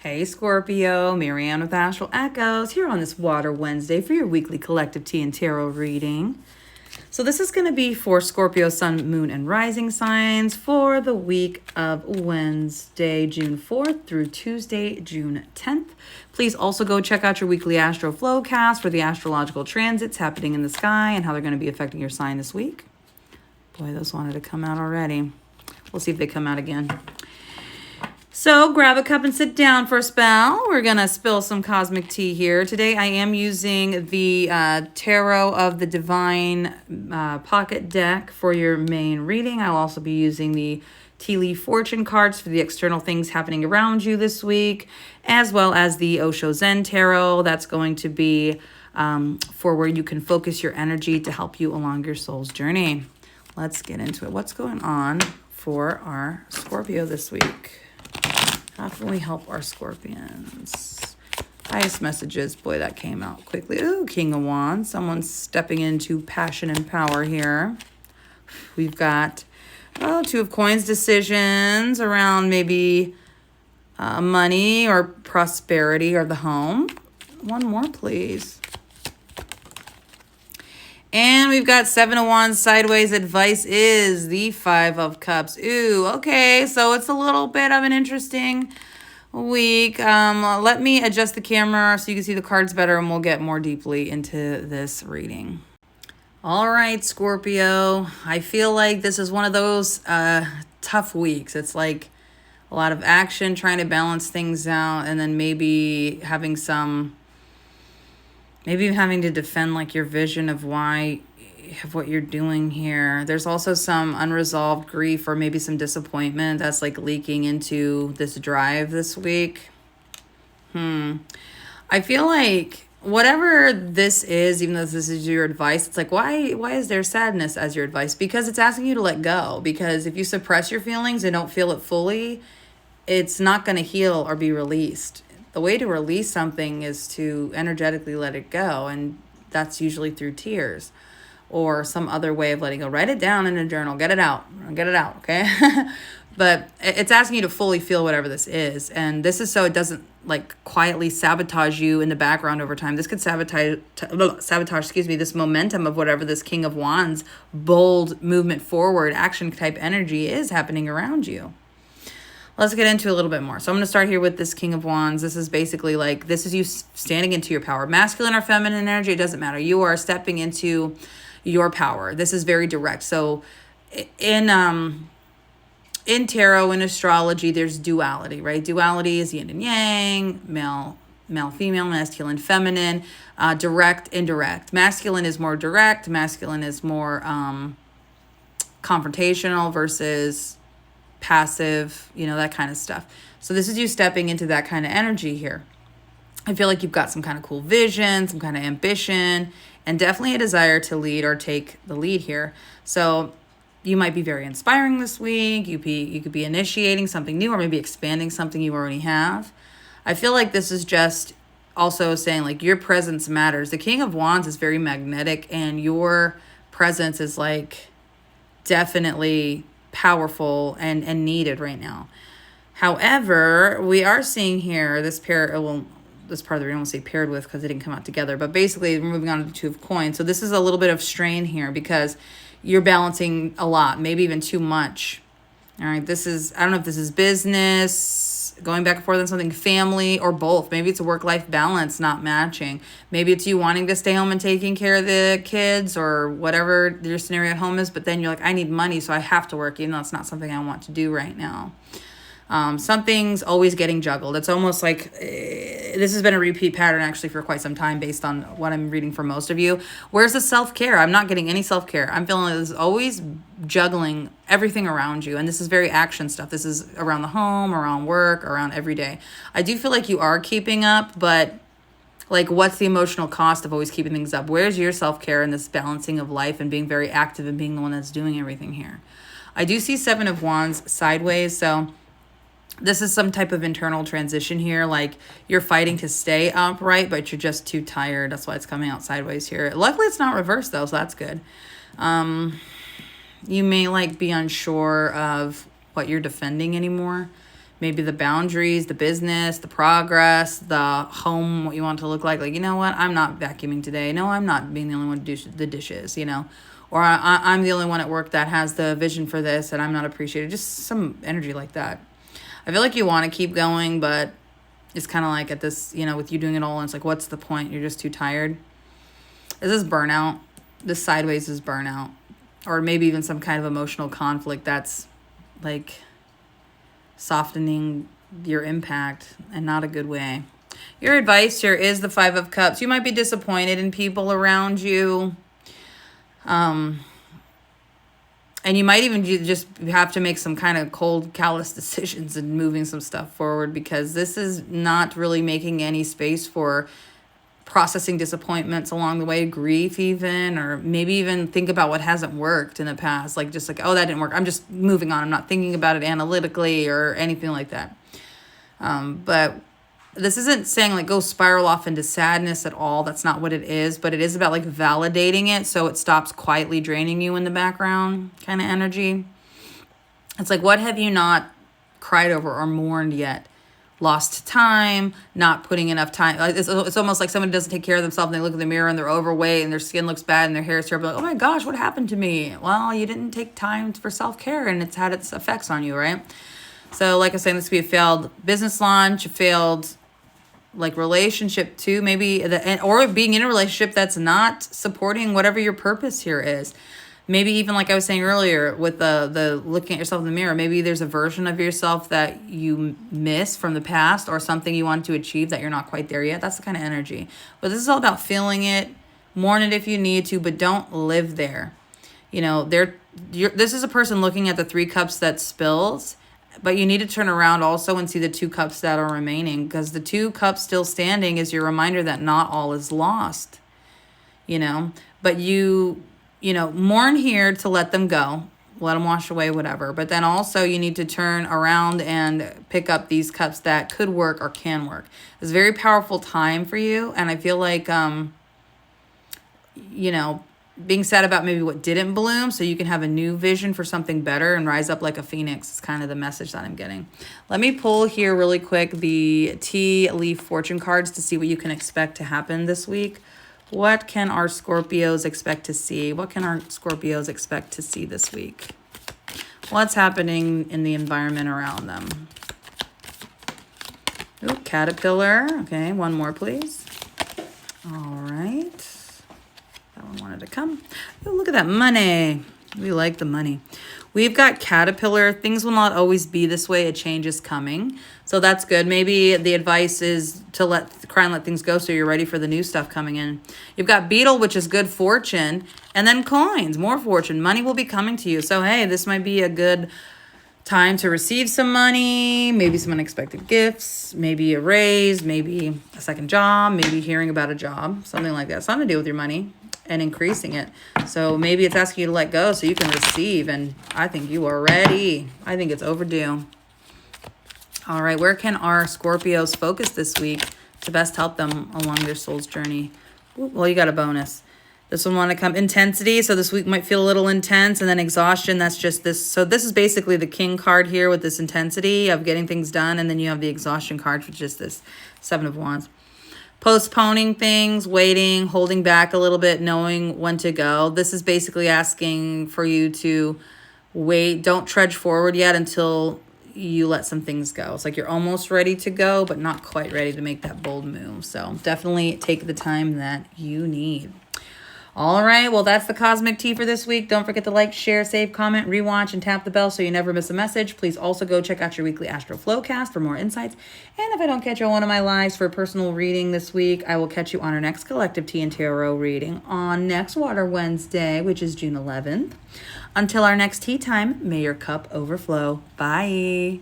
Hey Scorpio, Marianne with Astral Echoes here on this Water Wednesday for your weekly collective tea and tarot reading. So this is going to be for Scorpio, Sun, Moon, and Rising signs for the week of Wednesday, June 4th through Tuesday, June 10th. Please also go check out your weekly Astro Flowcast for the astrological transits happening in the sky and how they're going to be affecting your sign this week. Boy, those wanted to come out already. We'll see if they come out again. So grab a cup and sit down for a spell. We're going to spill some cosmic tea here. Today I am using the Tarot of the Divine pocket deck for your main reading. I'll also be using the Tea Leaf Fortune cards for the external things happening around you this week, as well as the Osho Zen Tarot. That's going to be for where you can focus your energy to help you along your soul's journey. Let's get into it. What's going on for our Scorpio this week? How can we help our Scorpions? Highest messages. Boy, that came out quickly. Ooh, King of Wands. Someone's stepping into passion and power here. We've got, Two of Coins, decisions around maybe money or prosperity or the home. One more, please. And we've got Seven of Wands sideways. Advice is the Five of Cups. Ooh, okay. So it's a little bit of an interesting week. Let me adjust the camera so you can see the cards better and we'll get more deeply into this reading. All right, Scorpio. I feel like this is one of those tough weeks. It's like a lot of action, trying to balance things out, and then maybe having to defend like your vision of what you're doing here. There's also some unresolved grief or maybe some disappointment that's like leaking into this drive this week. I feel like whatever this is, even though this is your advice, it's like, why is there sadness as your advice? Because it's asking you to let go. Because if you suppress your feelings and don't feel it fully, it's not going to heal or be released. The way to release something is to energetically let it go, and that's usually through tears or some other way of letting go. Write it down in a journal. Get it out, okay? But it's asking you to fully feel whatever this is, and this is so it doesn't like quietly sabotage you in the background over time. This could sabotage, this momentum of whatever this King of Wands, bold movement forward, action type energy is happening around you. Let's get into a little bit more. So I'm going to start here with this King of Wands. This is basically like, this is you standing into your power. Masculine or feminine energy, it doesn't matter. You are stepping into your power. This is very direct. So in tarot, in astrology, there's duality, right? Duality is yin and yang, male, female, masculine, feminine, direct, indirect. Masculine is more direct. Masculine is more confrontational versus passive, that kind of stuff. So this is you stepping into that kind of energy here. I feel like you've got some kind of cool vision, some kind of ambition, and definitely a desire to lead or take the lead here. So you might be very inspiring this week. You could be initiating something new or maybe expanding something you already have. I feel like this is just also saying like your presence matters. The King of Wands is very magnetic, and your presence is like definitely powerful and needed right now. However, we are seeing here this part of the reading, I won't say paired with because it didn't come out together, but basically we're moving on to the Two of Coins. So this is a little bit of strain here because you're balancing a lot, maybe even too much. All right, I don't know if this is business, going back and forth on something, family, or both. Maybe it's a work-life balance not matching. Maybe it's you wanting to stay home and taking care of the kids or whatever your scenario at home is, but then you're like, I need money, so I have to work, even though it's not something I want to do right now. Something's always getting juggled. It's almost like this has been a repeat pattern actually for quite some time based on what I'm reading for most of you. Where's the self-care? I'm not getting any self-care. I'm feeling like there's always juggling everything around you. And this is very action stuff. This is around the home, around work, around every day. I do feel like you are keeping up, but like what's the emotional cost of always keeping things up? Where's your self-care and this balancing of life and being very active and being the one that's doing everything here? I do see Seven of Wands sideways, so this is some type of internal transition here. Like you're fighting to stay upright, but you're just too tired. That's why it's coming out sideways here. Luckily, it's not reversed though, so that's good. You may like be unsure of what you're defending anymore. maybe the boundaries, the business, the progress, the home, what you want to look like. Like, you know what? I'm not vacuuming today. No, I'm not being the only one to do the dishes, you know. Or I'm the only one at work that has the vision for this and I'm not appreciated. Just some energy like that. I feel like you want to keep going, but it's kind of like at this, you know, with you doing it all, and it's like, what's the point? You're just too tired. This is burnout. This sideways is burnout. Or maybe even some kind of emotional conflict that's like softening your impact and not a good way. Your advice here is the Five of Cups. You might be disappointed in people around you. And you might even just have to make some kind of cold, callous decisions and moving some stuff forward, because this is not really making any space for processing disappointments along the way, grief even, or maybe even think about what hasn't worked in the past. Like, just like, oh, that didn't work. I'm just moving on. I'm not thinking about it analytically or anything like that. But this isn't saying like go spiral off into sadness at all. That's not what it is. But it is about like validating it so it stops quietly draining you in the background kind of energy. It's like, what have you not cried over or mourned yet? Lost time, not putting enough time. It's almost like somebody doesn't take care of themselves and they look in the mirror and they're overweight and their skin looks bad and their hair is terrible. Like, oh my gosh, what happened to me? Well, you didn't take time for self-care and it's had its effects on you, right? So like I was saying, this could be a failed business launch, a failed like relationship too, maybe, or being in a relationship that's not supporting whatever your purpose here is. Maybe even like I was saying earlier with the looking at yourself in the mirror, maybe there's a version of yourself that you miss from the past or something you want to achieve that you're not quite there yet. That's the kind of energy. But this is all about feeling it, mourn it if you need to, but don't live there. You know, this is a person looking at the 3 cups that spills, but you need to turn around also and see the 2 cups that are remaining, because the 2 cups still standing is your reminder that not all is lost, you know, but you know, mourn here to let them go, let them wash away, whatever. But then also you need to turn around and pick up these cups that could work or can work. It's a very powerful time for you. And I feel like, you know, being sad about maybe what didn't bloom so you can have a new vision for something better and rise up like a phoenix is kind of the message that I'm getting. Let me pull here really quick the tea leaf fortune cards to see what you can expect to happen this week. What can our Scorpios expect to see? What can our Scorpios expect to see this week? What's happening in the environment around them? Ooh, caterpillar. Okay, one more, please. All right. That one wanted to come. Ooh, look at that money. We like the money. We've got caterpillar. Things will not always be this way. A change is coming. So that's good. Maybe the advice is to cry and let things go so you're ready for the new stuff coming in. You've got beetle, which is good fortune. And then coins, more fortune. Money will be coming to you. So, hey, this might be a good time to receive some money, maybe some unexpected gifts, maybe a raise, maybe a second job, maybe hearing about a job, something like that. Something to do with your money and increasing it. So maybe it's asking you to let go so you can receive, and I think you are ready. I think it's overdue. All right, where can our Scorpios focus this week to best help them along their soul's journey? Ooh, well, you got a bonus. This one want to come intensity. So this week might feel a little intense, and then exhaustion. That's just this. So this is basically the king card here with this intensity of getting things done. And then you have the exhaustion card, which is this 7 of Wands. Postponing things, waiting, holding back a little bit, knowing when to go. This is basically asking for you to wait. Don't trudge forward yet until you let some things go. It's like you're almost ready to go, but not quite ready to make that bold move. So definitely take the time that you need. All right, well, that's the Cosmic Tea for this week. Don't forget to like, share, save, comment, rewatch, and tap the bell so you never miss a message. Please also go check out your weekly Astro Flowcast for more insights. And if I don't catch you on one of my lives for a personal reading this week, I will catch you on our next Collective Tea and Tarot reading on next Water Wednesday, which is June 11th. Until our next tea time, may your cup overflow. Bye.